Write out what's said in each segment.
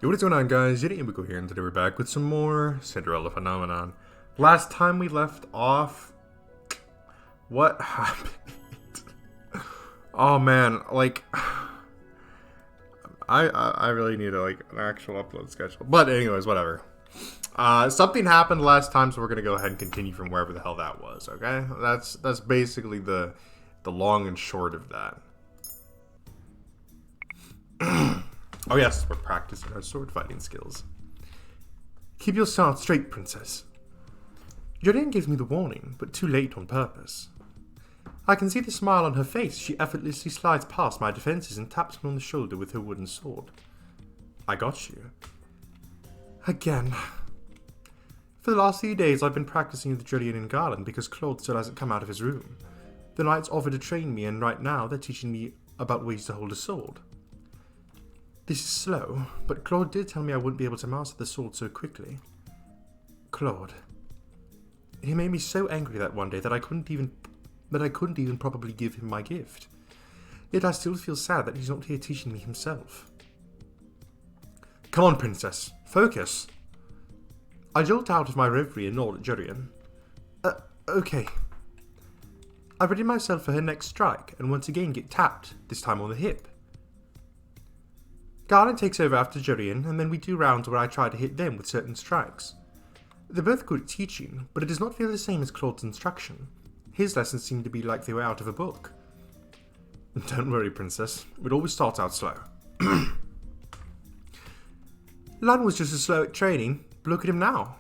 Yo, what is going on, guys? J.Yumeko here, and today we're back with some more Cinderella phenomenon. Last time we left off, what happened? Oh man, like, I really need an actual upload schedule. But anyways, whatever. Something happened last time, so we're gonna go ahead and continue from wherever the hell that was. Okay, that's basically the long and short of that. Oh yes, we're practicing our sword fighting skills. Keep your stance straight, princess. Jolene gives me the warning, but too late on purpose. I can see the smile on her face. She effortlessly slides past my defenses and taps me on the shoulder with her wooden sword. I got you. Again. For the last few days, I've been practicing with Julian and Garland because Claude still hasn't come out of his room. The knights offered to train me, and right now they're teaching me about ways to hold a sword. This is slow, but Claude did tell me I wouldn't be able to master the sword so quickly. Claude. He made me so angry that one day that I couldn't even probably give him my gift. Yet I still feel sad that he's not here teaching me himself. Come on, princess. Focus. I jolt out of my reverie and nod at Jurian. Okay. I ready myself for her next strike, and once again get tapped, this time on the hip. Garland takes over after Jurian, and then we do rounds where I try to hit them with certain strikes. They're both good at teaching, but it does not feel the same as Claude's instruction. His lessons seem to be like they were out of a book. Don't worry, princess. It always starts out slow. Lan was just as slow at training, but look at him now.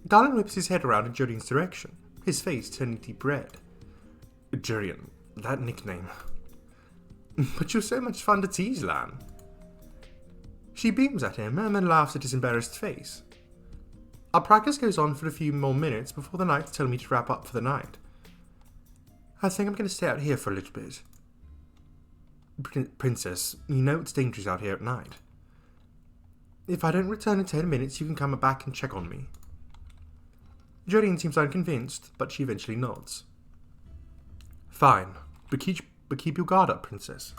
Garland whips his head around in Jurian's direction, his face turning deep red. Jurian, that nickname. But you're so much fun to tease, Lan. She beams at him and then laughs at his embarrassed face. Our practice goes on for a few more minutes before the knights tell me to wrap up for the night. I think I'm going to stay out here for a little bit. Princess, you know it's dangerous out here at night. If I don't return in 10 minutes, you can come back and check on me. Jolene seems unconvinced, but she eventually nods. Fine, but keep your guard up, princess.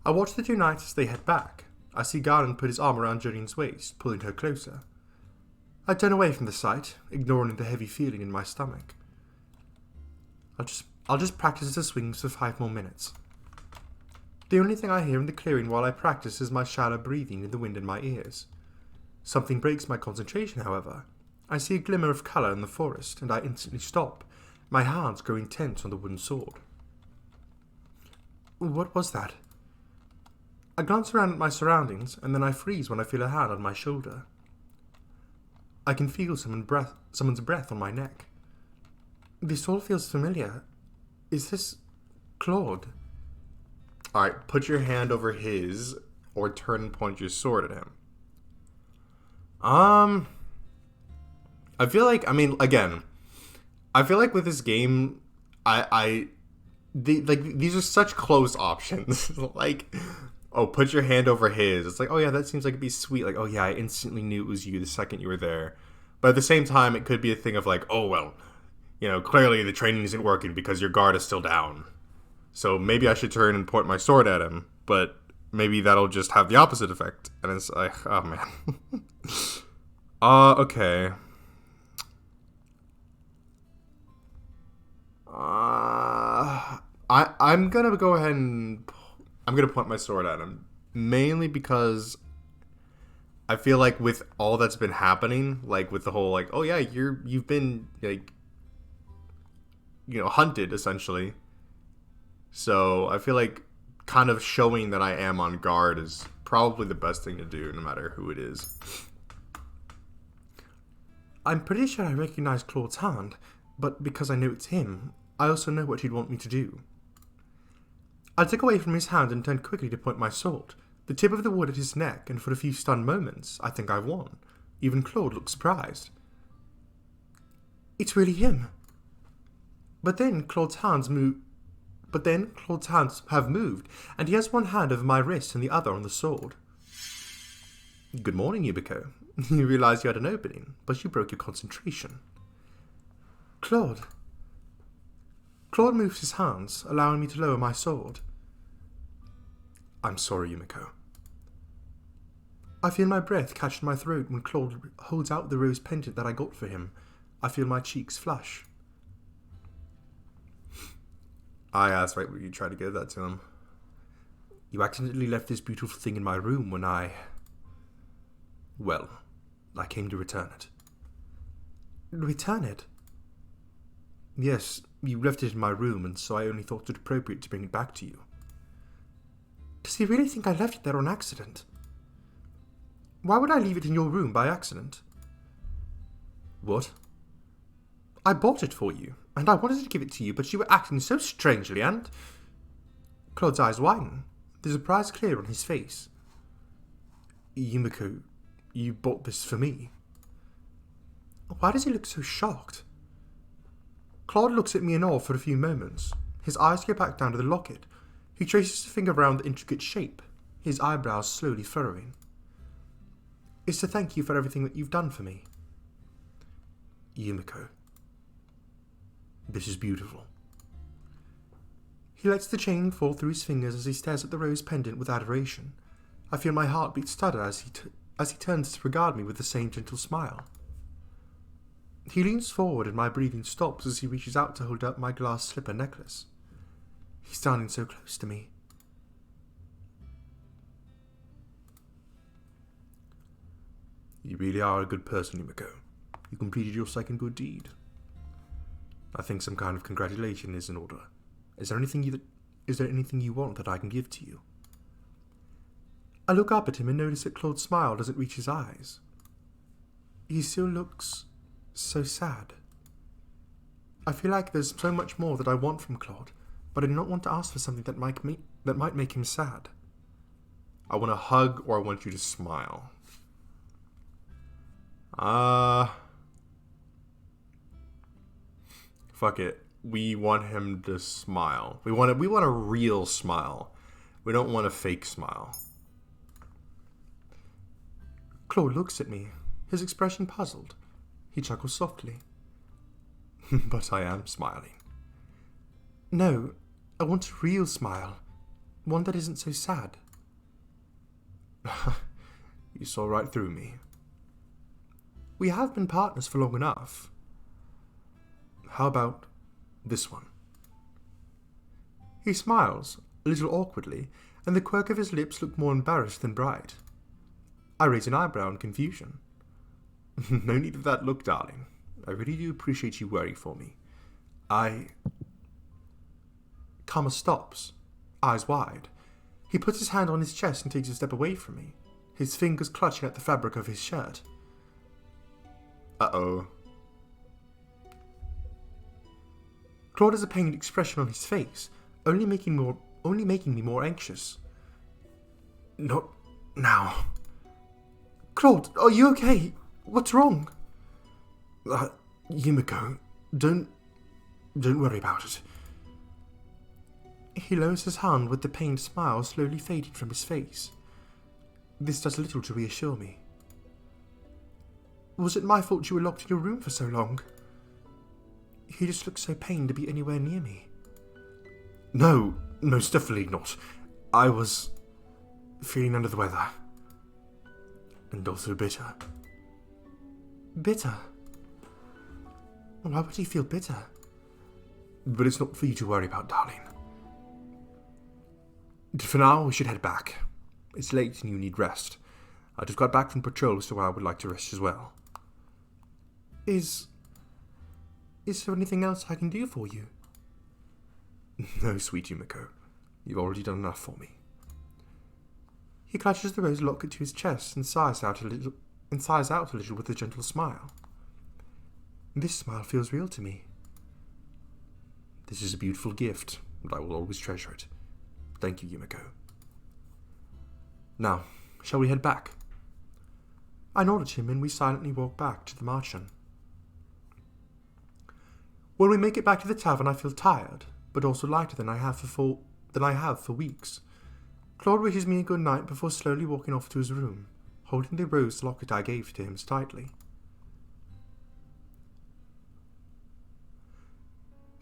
I watch the two knights as they head back. I see Garland put his arm around Jolene's waist, pulling her closer. I turn away from the sight, ignoring the heavy feeling in my stomach. I'll just practice the swings for 5 more minutes. The only thing I hear in the clearing while I practice is my shallow breathing in the wind in my ears. Something breaks my concentration, however. I see a glimmer of colour in the forest, and I instantly stop, my hands growing tense on the wooden sword. What was that? I glance around at my surroundings, and then I freeze when I feel a hand on my shoulder. I can feel someone's breath on my neck. This all feels familiar. Is this Claude? Alright, put your hand over his, or turn and point your sword at him. I feel like, I feel like with this game, these are such close options. Like, oh, put your hand over his. It's like, oh yeah, that seems like it'd be sweet. Like, oh yeah, I instantly knew it was you the second you were there. But at the same time, it could be a thing of like, oh well, clearly the training isn't working because your guard is still down. So maybe I should turn and point my sword at him, but maybe that'll just have the opposite effect. And it's like, oh man. Okay. I'm gonna go ahead and I'm gonna point my sword at him, mainly because I feel like with all that's been happening, like with the whole like, oh yeah, you've been like, hunted essentially. So I feel like kind of showing that I am on guard is probably the best thing to do, no matter who it is. I'm pretty sure I recognize Claude's hand, but because I know it's him, I also know what he'd want me to do. I took away from his hand and turned quickly to point my sword, the tip of the wood at his neck, and for a few stunned moments, I think I won. Even Claude looked surprised. It's really him. But then Claude's hands have moved, and he has one hand over my wrist and the other on the sword. Good morning, Yumeko. You realized you had an opening, but you broke your concentration. Claude. Claude moves his hands, allowing me to lower my sword. I'm sorry, Yumeko. I feel my breath catch in my throat when Claude holds out the rose pendant that I got for him. I feel my cheeks flush. That's right when you try to give that to him. You accidentally left this beautiful thing in my room when I came to return it. Return it? Yes, you left it in my room, and so I only thought it appropriate to bring it back to you. Does he really think I left it there on accident? Why would I leave it in your room by accident? What? I bought it for you, and I wanted to give it to you, but you were acting so strangely, and... Claude's eyes widen, the surprise clear on his face. Yumeko, you bought this for me. Why does he look so shocked? Claude looks at me in awe for a few moments. His eyes go back down to the locket. He traces a finger around the intricate shape, his eyebrows slowly furrowing. It's to thank you for everything that you've done for me. Yumeko, this is beautiful. He lets the chain fall through his fingers as he stares at the rose pendant with adoration. I feel my heartbeat stutter as he turns to regard me with the same gentle smile. He leans forward and my breathing stops as he reaches out to hold up my glass slipper necklace. He's standing so close to me. You really are a good person, Yumeko. You completed your second good deed. I think some kind of congratulation is in order. Is there anything you want that I can give to you? I look up at him and notice that Claude's smile doesn't reach his eyes. He still looks so sad. I feel like there's so much more that I want from Claude, but I do not want to ask for something that might make him sad. I want a hug or I want you to smile. Fuck it. We want him to smile. We want a real smile. We don't want a fake smile. Claude looks at me, his expression puzzled. He chuckles softly. But I am smiling. No, I want a real smile. One that isn't so sad. You saw right through me. We have been partners for long enough. How about this one? He smiles, a little awkwardly, and the quirk of his lips look more embarrassed than bright. I raise an eyebrow in confusion. No need of that look, darling. I really do appreciate you worrying for me. Karma stops, eyes wide. He puts his hand on his chest and takes a step away from me, his fingers clutching at the fabric of his shirt. Uh-oh. Claude has a pained expression on his face, only making me more anxious. Not now. Claude, are you okay? What's wrong? Yumeko, don't worry about it. He lowers his hand with the pained smile slowly fading from his face. This does little to reassure me. Was it my fault you were locked in your room for so long? He just looks so pained to be anywhere near me. No, most definitely not. I was feeling under the weather. And also bitter. Bitter? Why would he feel bitter? But it's not for you to worry about, darling. For now, we should head back. It's late and you need rest. I just got back from patrol, so I would like to rest as well. Is there anything else I can do for you? No, sweet Yumeko. You've already done enough for me. He clutches the rose locket to his chest and sighs out a little with a gentle smile. This smile feels real to me. This is a beautiful gift, and I will always treasure it. Thank you, Yumeko. Now, shall we head back? I nod at him and we silently walk back to the mansion. When we make it back to the tavern, I feel tired, but also lighter than I have for weeks. Claude wishes me a good night before slowly walking off to his room, holding the rose locket I gave to him tightly.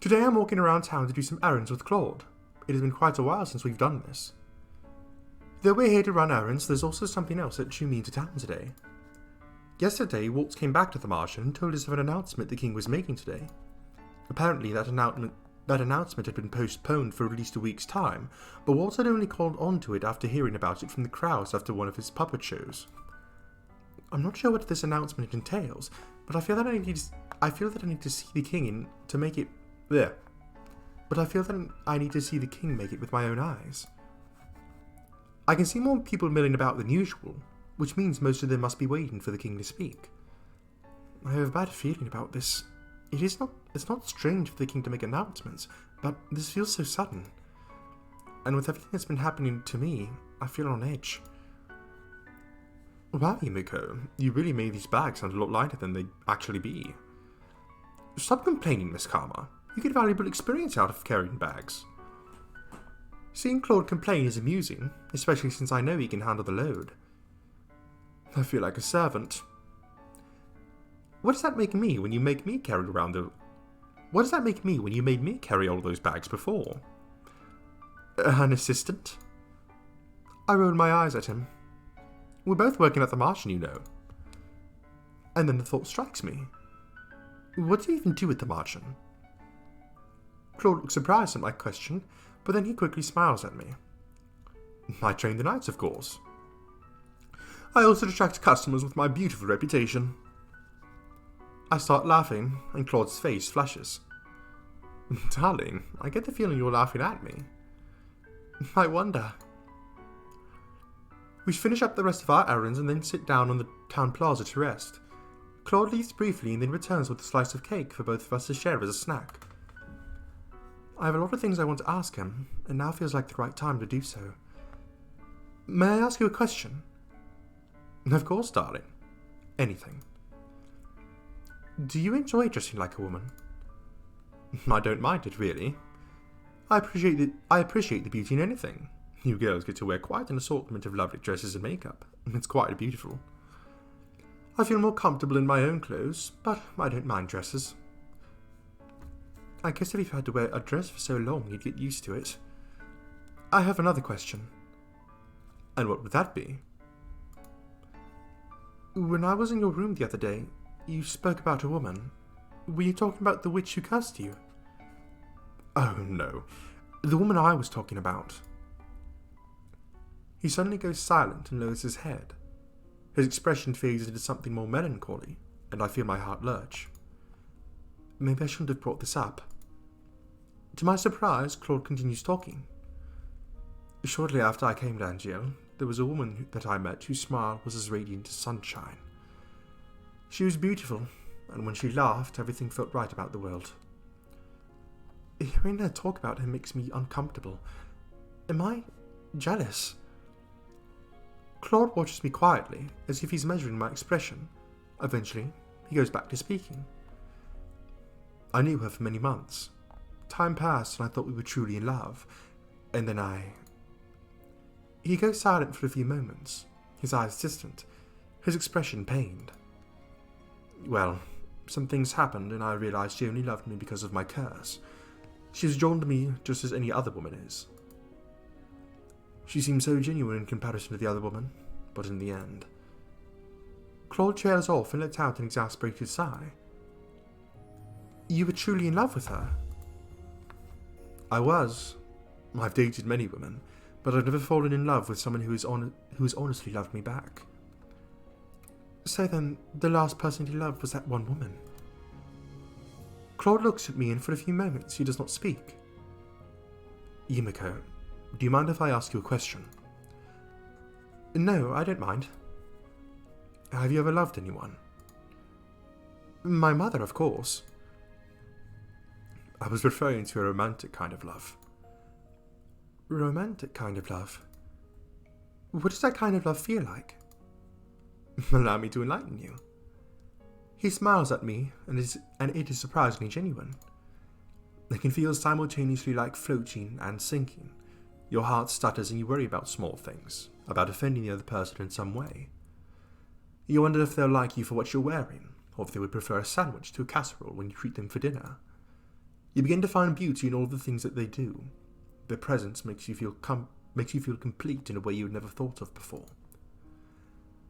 Today I'm walking around town to do some errands with Claude. It has been quite a while since we've done this. Though we're here to run errands, there's also something else that drew me into town today. Yesterday, Waltz came back to the Martian and told us of an announcement the king was making today. Apparently, that announcement had been postponed for at least a week's time, but Waltz had only called on to it after hearing about it from the crowds after one of his puppet shows. I'm not sure what this announcement entails, but I feel that I need to see the king to make it there. But I feel that I need to see the king make it with my own eyes. I can see more people milling about than usual, which means most of them must be waiting for the king to speak. I have a bad feeling about this. It's not strange for the king to make announcements, but this feels so sudden. And with everything that's been happening to me, I feel on edge. Wow, Yumeko, you really made these bags sound a lot lighter than they actually be. Stop complaining, Miss Karma. You get valuable experience out of carrying bags. Seeing Claude complain is amusing, especially since I know he can handle the load. I feel like a servant. What does that make me when you make me carry What does that make me when you made me carry all those bags before? An assistant? I rolled my eyes at him. We're both working at the Martian, you know. And then the thought strikes me. What do you even do at the Martian? Claude looks surprised at my question, but then he quickly smiles at me. I train the knights, of course. I also attract customers with my beautiful reputation. I start laughing, and Claude's face flushes. Darling, I get the feeling you're laughing at me. I wonder. We finish up the rest of our errands and then sit down on the town plaza to rest. Claude leaves briefly and then returns with a slice of cake for both of us to share as a snack. I have a lot of things I want to ask him, and now feels like the right time to do so. May I ask you a question? Of course, darling. Anything. Do you enjoy dressing like a woman? I don't mind it, really. I appreciate the beauty in anything. You girls get to wear quite an assortment of lovely dresses and makeup. It's quite beautiful. I feel more comfortable in my own clothes, but I don't mind dresses. I guess if you've had to wear a dress for so long, you'd get used to it. I have another question. And what would that be? When I was in your room the other day, you spoke about a woman. Were you talking about the witch who cursed you? Oh, no. The woman I was talking about. He suddenly goes silent and lowers his head. His expression fades into something more melancholy, and I feel my heart lurch. Maybe I shouldn't have brought this up. To my surprise, Claude continues talking. Shortly after I came to Angiel, there was a woman that I met whose smile was as radiant as sunshine. She was beautiful, and when she laughed, everything felt right about the world. Hearing her talk about him makes me uncomfortable. Am I jealous? Claude watches me quietly, as if he's measuring my expression. Eventually, he goes back to speaking. I knew her for many months. Time passed and I thought we were truly in love. And then He goes silent for a few moments, his eyes distant, his expression pained. Well, some things happened and I realized she only loved me because of my curse. She was drawn to me just as any other woman is. She seemed so genuine in comparison to the other woman, but in the end... Claude trails off and lets out an exasperated sigh. You were truly in love with her? I was. I've dated many women, but I've never fallen in love with someone who has honestly loved me back. So then, the last person he loved was that one woman. Claude looks at me and for a few moments he does not speak. Yumeko, do you mind if I ask you a question? No, I don't mind. Have you ever loved anyone? My mother, of course. I was referring to a romantic kind of love. Romantic kind of love? What does that kind of love feel like? Allow me to enlighten you. He smiles at me, and it is surprisingly genuine. It can feel simultaneously like floating and sinking. Your heart stutters and you worry about small things, about offending the other person in some way. You wonder if they'll like you for what you're wearing, or if they would prefer a sandwich to a casserole when you treat them for dinner. You begin to find beauty in all the things that they do. Their presence makes you feel makes you feel complete in a way you had never thought of before.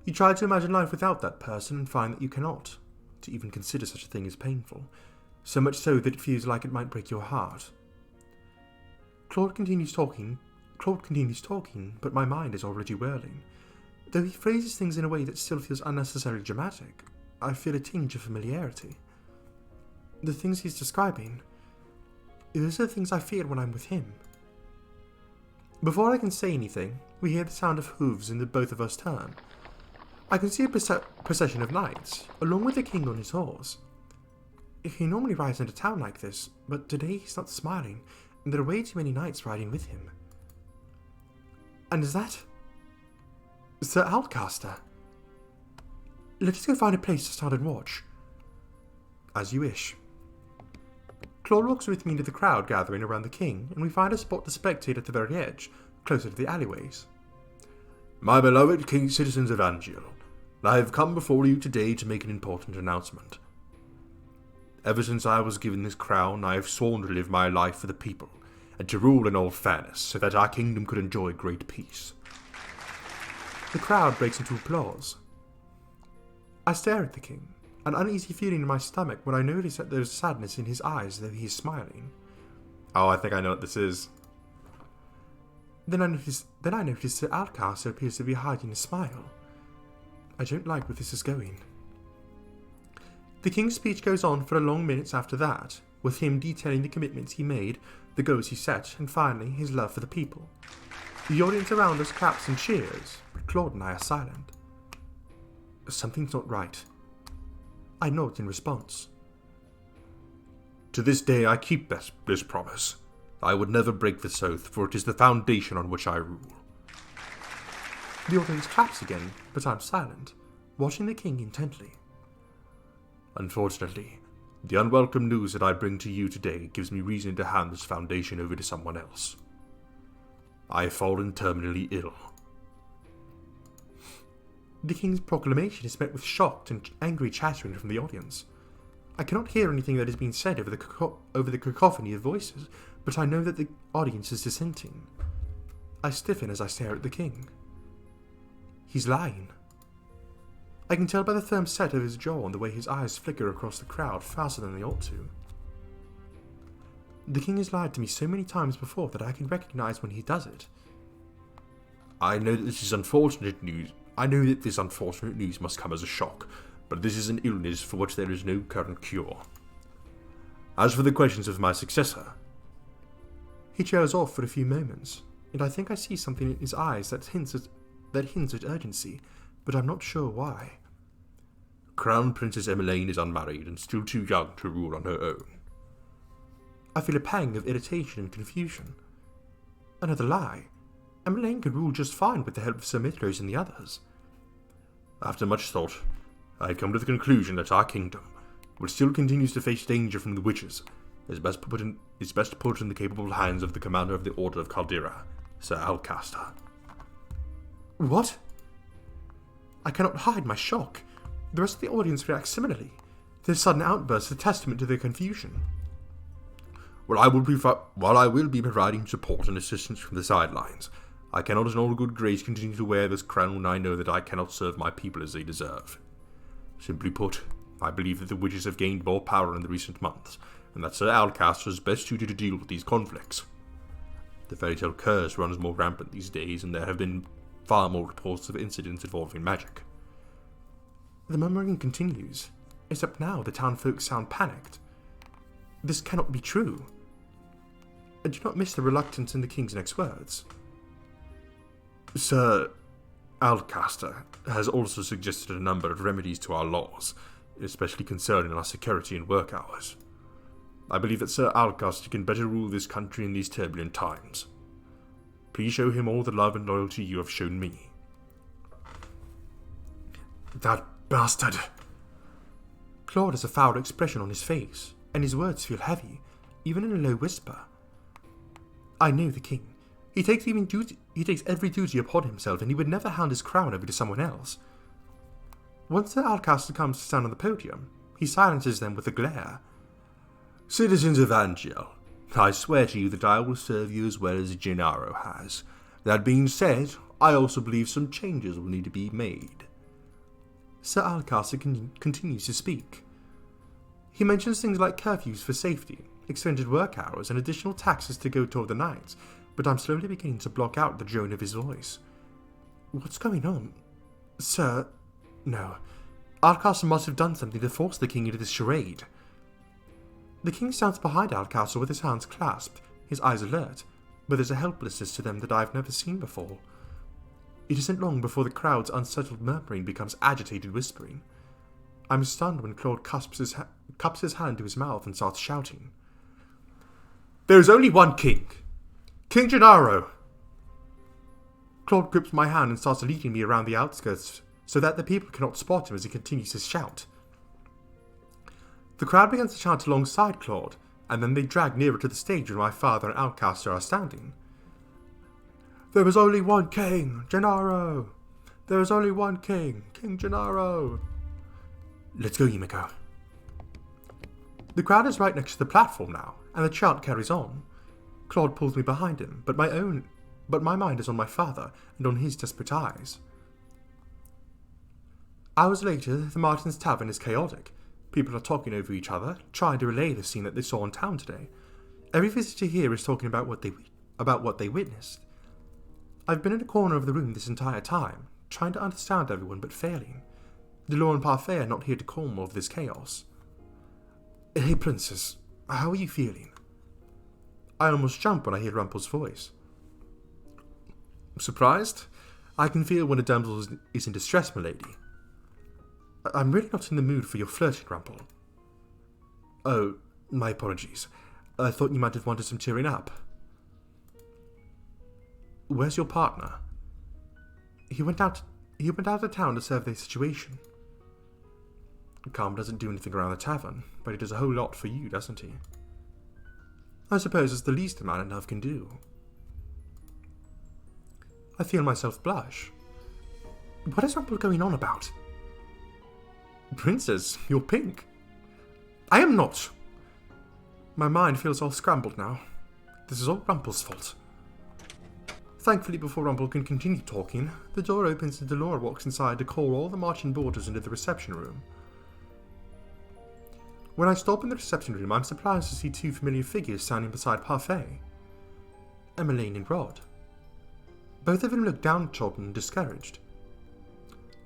You try to imagine life without that person and find that you cannot. To even consider such a thing is painful, so much so that it feels like it might break your heart. Claude continues talking, but my mind is already whirling. Though he phrases things in a way that still feels unnecessarily dramatic, I feel a tinge of familiarity. The things he's describing, those are the things I feel when I'm with him. Before I can say anything, we hear the sound of hooves and the both of us turn. I can see a procession of knights, along with the king on his horse. He normally rides into town like this, but today he's not smiling, and there are way too many knights riding with him. And is that Sir Outcaster? Let us go find a place to stand and watch. As you wish. Claude walks with me into the crowd gathering around the king, and we find a spot to spectate at the very edge, closer to the alleyways. My beloved king citizens of Angiel, I have come before you today to make an important announcement. Ever since I was given this crown, I have sworn to live my life for the people, and to rule in all fairness, so that our kingdom could enjoy great peace. The crowd breaks into applause. I stare at the king, an uneasy feeling in my stomach when I notice that there is sadness in his eyes, though he is smiling. Oh, I think I know what this is. Then I notice that Outcaster appears to be hiding a smile. I don't like where this is going. The king's speech goes on for a long minutes after that, with him detailing the commitments he made, the goals he set, and finally his love for the people. The audience around us claps and cheers, but Claude and I are silent. Something's not right. I nod in response. To this day I keep this promise. I would never break this oath, for it is the foundation on which I rule. The audience claps again, but I'm silent, watching the king intently. Unfortunately, the unwelcome news that I bring to you today gives me reason to hand this foundation over to someone else. I have fallen terminally ill. The king's proclamation is met with shocked and angry chattering from the audience. I cannot hear anything that is being said over the cacophony of voices, but I know that the audience is dissenting. I stiffen as I stare at the king. He's lying. I can tell by the firm set of his jaw and the way his eyes flicker across the crowd faster than they ought to. The king has lied to me so many times before that I can recognize when he does it. I know that this unfortunate news must come as a shock, but this is an illness for which there is no current cure. As for the questions of my successor... He trails off for a few moments, and I think I see something in his eyes that hints at urgency, but I'm not sure why. Crown Princess Emmeline is unmarried and still too young to rule on her own. I feel a pang of irritation and confusion. Another lie. Emmeline could rule just fine with the help of Sir Midrose and the others. After much thought, I have come to the conclusion that our kingdom, which still continues to face danger from the witches, is best put in the capable hands of the commander of the Order of Caldera, Sir Alcaster. What? I cannot hide my shock. The rest of the audience reacts similarly. This sudden outburst is a testament to their confusion. While I will be providing support and assistance from the sidelines, I cannot in all good grace continue to wear this crown when I know that I cannot serve my people as they deserve. Simply put, I believe that the witches have gained more power in the recent months, and that Sir Alcaster is best suited to deal with these conflicts. The fairy tale curse runs more rampant these days, and there have been far more reports of incidents involving magic. The murmuring continues, except now the town folk sound panicked. This cannot be true. I do not miss the reluctance in the king's next words. Sir Alcaster has also suggested a number of remedies to our laws, especially concerning our security and work hours. I believe that Sir Alcaster can better rule this country in these turbulent times. Please show him all the love and loyalty you have shown me. That bastard! Claude has a foul expression on his face, and his words feel heavy, even in a low whisper. I know the king. He takes every duty upon himself, and he would never hand his crown over to someone else. Once Sir Alcaster comes to stand on the podium, he silences them with a glare. Citizens of Angiel, I swear to you that I will serve you as well as Gennaro has, That being said, I also believe some changes will need to be made. Sir Alcaster continues to speak. He mentions things like curfews for safety, extended work hours, and additional taxes to go toward the night, but I'm slowly beginning to block out the drone of his voice. What's going on? Sir? No. Alcaster must have done something to force the king into this charade. The king stands behind Alcaster with his hands clasped, his eyes alert, but there's a helplessness to them that I've never seen before. It isn't long before the crowd's unsettled murmuring becomes agitated whispering. I'm stunned when Claude cups his hand to his mouth and starts shouting. There is only one king! King Gennaro! Claude grips my hand and starts leading me around the outskirts so that the people cannot spot him as he continues to shout. The crowd begins to chant alongside Claude, and then they drag nearer to the stage where my father and Alcaster are standing. There is only one king, Gennaro! There is only one king, King Gennaro! Let's go, Yumeko. The crowd is right next to the platform now, and the chant carries on. Claude pulls me behind him, but my mind is on my father and on his desperate eyes. Hours later, the Martin's Tavern is chaotic. People are talking over each other, trying to relay the scene that they saw in town today. Every visitor here is talking about what they witnessed. I've been in a corner of the room this entire time, trying to understand everyone but failing. Delore and Parfait are not here to calm all of this chaos. Hey, Princess, how are you feeling? I almost jump when I hear Rumpel's voice. Surprised? I can feel when a damsel is in distress, milady. I'm really not in the mood for your flirting, Rumpel. Oh, my apologies. I thought you might have wanted some cheering up. Where's your partner? He went out of town to survey the situation. Calm doesn't do anything around the tavern, but he does a whole lot for you, doesn't he? I suppose it's the least a man in love can do. I feel myself blush. What is Rumpel going on about? Princess, you're pink. I am not. My mind feels all scrambled now. This is all Rumpel's fault. Thankfully, before Rumpel can continue talking, the door opens and Delore walks inside to call all the marching boarders into the reception room. When I stop in the reception room, I'm surprised to see two familiar figures standing beside Parfait. Emmeline and Rod. Both of them look downtrodden and discouraged.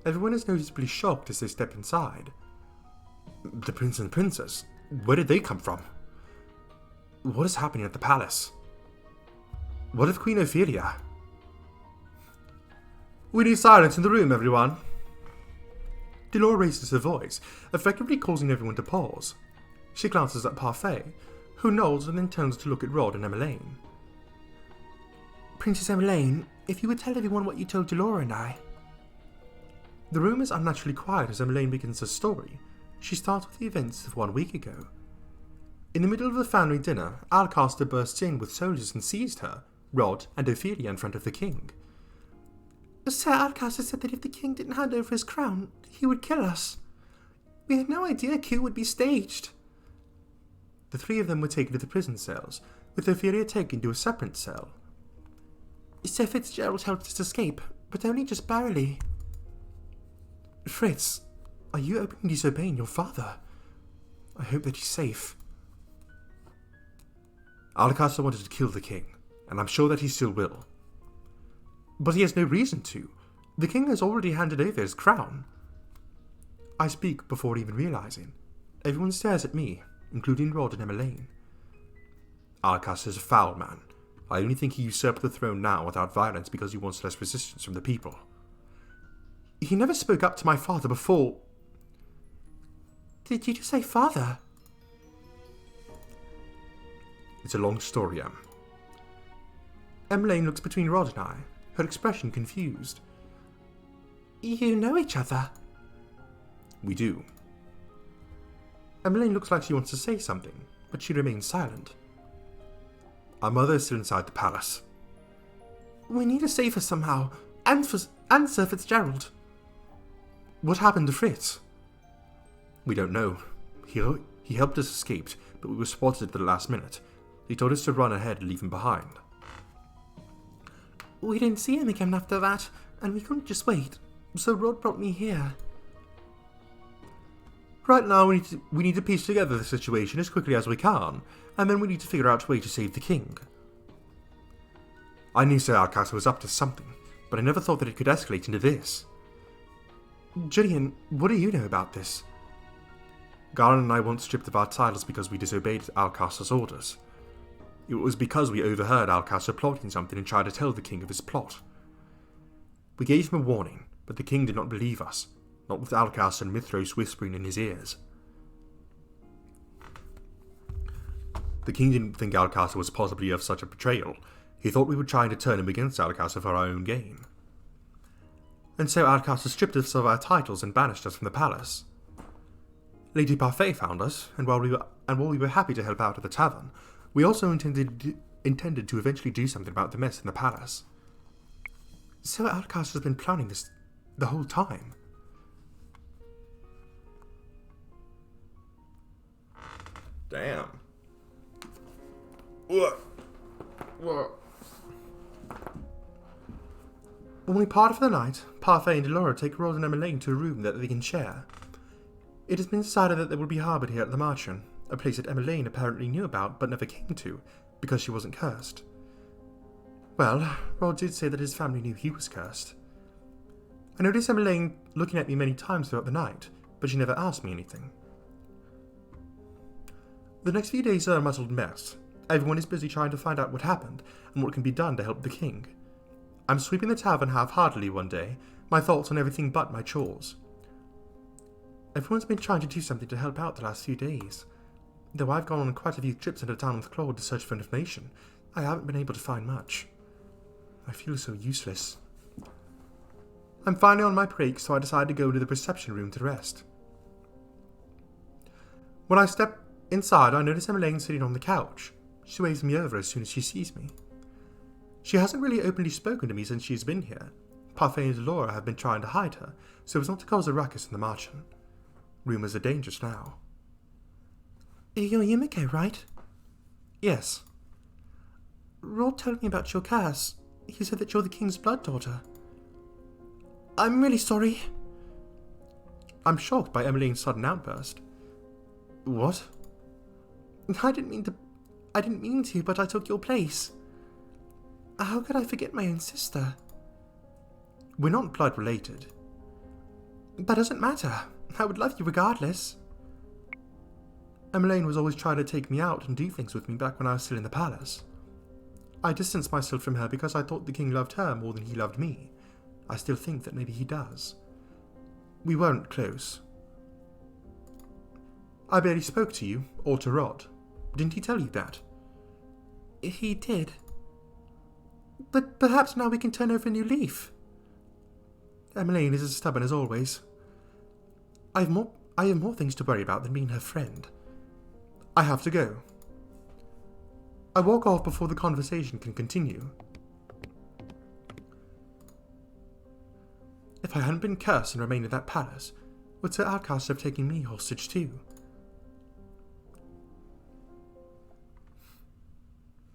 Everyone is noticeably shocked as they step inside. The prince and princess? Where did they come from? What is happening at the palace? What of Queen Ophelia? We need silence in the room, everyone. Delore raises her voice, effectively causing everyone to pause. She glances at Parfait, who nods and then turns to look at Rod and Emmeline. Princess Emmeline, if you would tell everyone what you told Delore and I. The room is unnaturally quiet as Emmeline begins her story. She starts with the events of 1 week ago. In the middle of the family dinner, Alcaster bursts in with soldiers and seized her, Rod, and Ophelia in front of the king. Sir Alcaster said that if the king didn't hand over his crown, he would kill us. We had no idea a coup would be staged. The three of them were taken to the prison cells, with Ophelia taken to a separate cell. Sir Fitzgerald helped us escape, but only just barely. Fritz, are you openly disobeying your father? I hope that he's safe. Alcaster wanted to kill the king, and I'm sure that he still will. But he has no reason to. The king has already handed over his crown. I speak before even realizing. Everyone stares at me, including Rod and Emmeline. Alcaster is a foul man. I only think he usurped the throne now without violence because he wants less resistance from the people. He never spoke up to my father before. Did you just say father? It's a long story, Em. Emmeline looks between Rod and I, her expression confused. You know each other? We do. Emmeline looks like she wants to say something, but she remains silent. Our mother is still inside the palace. We need to save her somehow, and Sir Fitzgerald. What happened to Fritz? We don't know. He helped us escape, but we were spotted at the last minute. He told us to run ahead and leave him behind. We didn't see him again after that, and we couldn't just wait, so Rod brought me here. Right now, we need to piece together the situation as quickly as we can, and then we need to figure out a way to save the king. I knew Sir Alcasser was up to something, but I never thought that it could escalate into this. Julian, what do you know about this? Garland and I weren't stripped of our titles because we disobeyed Alcasser's orders. It was because we overheard Alcasser plotting something and tried to tell the king of his plot. We gave him a warning, but the king did not believe us, not with Alcasser and Mithros whispering in his ears. The king didn't think Alcasser was possibly of such a betrayal. He thought we were trying to turn him against Alcasser for our own gain. And so Alcasser stripped us of our titles and banished us from the palace. Lady Parfait found us, and while we were happy to help out at the tavern, we also intended to eventually do something about the mess in the palace. So Alcasser has been planning this the whole time. Damn. What? When we part for the night, Parfait and Delora take Rose and Emmeline to a room that they can share. It has been decided that they will be harboured here at the Marchen, a place that Emmeline apparently knew about but never came to, because she wasn't cursed. Well, Rod did say that his family knew he was cursed. I noticed Emmeline looking at me many times throughout the night, but she never asked me anything. The next few days are a muddled mess. Everyone is busy trying to find out what happened and what can be done to help the king. I'm sweeping the tavern half-heartedly one day, my thoughts on everything but my chores. Everyone's been trying to do something to help out the last few days. Though I've gone on quite a few trips into town with Claude to search for information, I haven't been able to find much. I feel so useless. I'm finally on my break, so I decide to go to the reception room to rest. When I step inside, I notice Emmeline sitting on the couch. She waves me over as soon as she sees me. She hasn't really openly spoken to me since she's been here. Parfait and Delora have been trying to hide her, so as not to cause a ruckus in the Marchen. Rumours are dangerous now. You're J.Yumeko, right? Yes. Rod told me about your curse. He said that you're the king's blood daughter. I'm really sorry. I'm shocked by Emmeline's sudden outburst. What? I didn't mean to, but I took your place. How could I forget my own sister? We're not blood related. That doesn't matter. I would love you regardless. Emmeline was always trying to take me out and do things with me back when I was still in the palace. I distanced myself from her because I thought the king loved her more than he loved me. I still think that maybe he does. We weren't close. I barely spoke to you, or to Rod. Didn't he tell you that? He did. But perhaps now we can turn over a new leaf. Emmeline is as stubborn as always. I have more things to worry about than being her friend. I have to go. I walk off before the conversation can continue. If I hadn't been cursed and remained in that palace, would Sir Alcasser have taken me hostage too?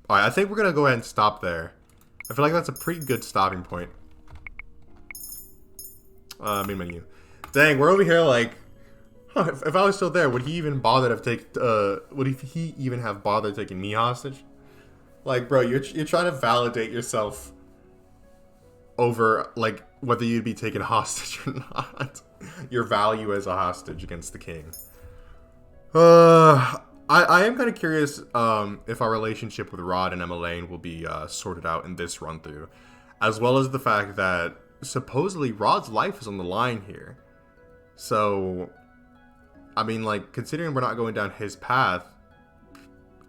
Alright, I think we're gonna go ahead and stop there. I feel like that's a pretty good stopping point. Main menu. Dang, we're over here like, if I was still there, would he even bother have bothered taking me hostage? Like, bro, you're trying to validate yourself over like whether you'd be taken hostage or not. Your value as a hostage against the king. I am kind of curious if our relationship with Rod and Emmeline will be sorted out in this run through, as well as the fact that supposedly Rod's life is on the line here. So, I mean, like, considering we're not going down his path,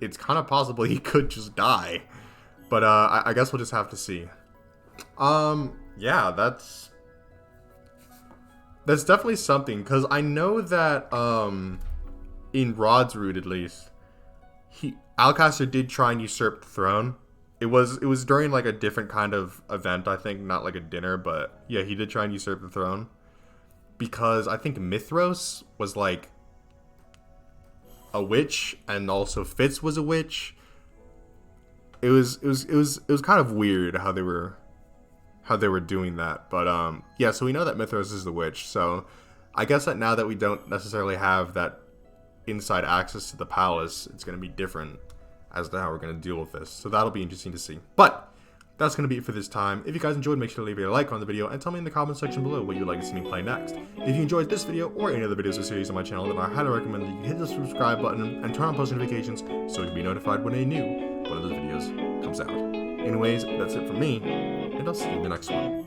it's kind of possible he could just die. But I guess we'll just have to see. Yeah, that's definitely something, because I know that in Rod's route at least, Alcasser did try and usurp the throne. It was during like a different kind of event, I think, not like a dinner, but yeah, he did try and usurp the throne. Because I think Mithros was like a witch, and also Fitz was a witch. It was kind of weird how they were how they were doing that. But yeah, so we know that Mithras is the witch. So I guess that now that we don't necessarily have that inside access to the palace, it's going to be different as to how we're going to deal with this. So that'll be interesting to see. But that's going to be it for this time. If you guys enjoyed, make sure to leave a like on the video and tell me in the comment section below what you'd like to see me play next. If you enjoyed this video or any other videos or series on my channel, then I highly recommend that you hit the subscribe button and turn on post notifications so you can be notified when a new one of those videos comes out. Anyways, that's it from me, and I'll see you in the next one.